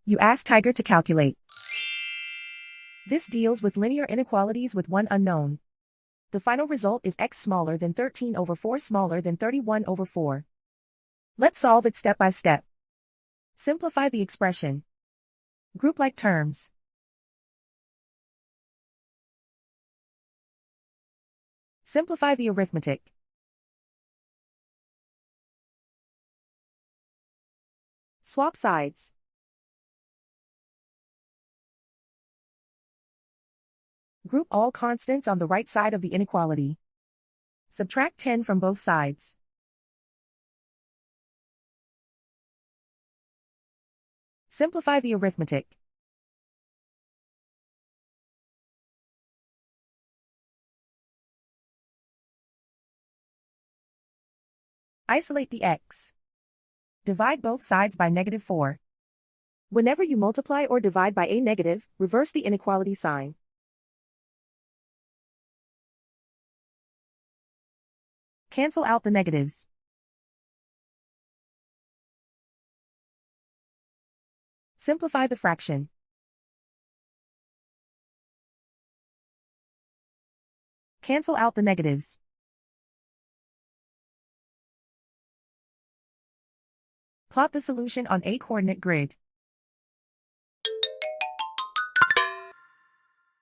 You ask Tiger to calculate. This deals with linear inequalities with one unknown. The final result is x smaller than 13 over 4 smaller than 31 over 4. Let's solve it step by step. Simplify the expression. Group like terms. Simplify the arithmetic. Swap sides. Group all constants on the right side of the inequality. Subtract 10 from both sides. Simplify the arithmetic. Isolate the x. Divide both sides by -4. Whenever you multiply or divide by a negative, reverse the inequality sign. Cancel out the negatives. Simplify the fraction. Cancel out the negatives. Plot the solution on a coordinate grid.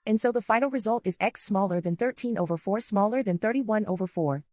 And so the final result is x smaller than 13 over 4 smaller than 31 over 4.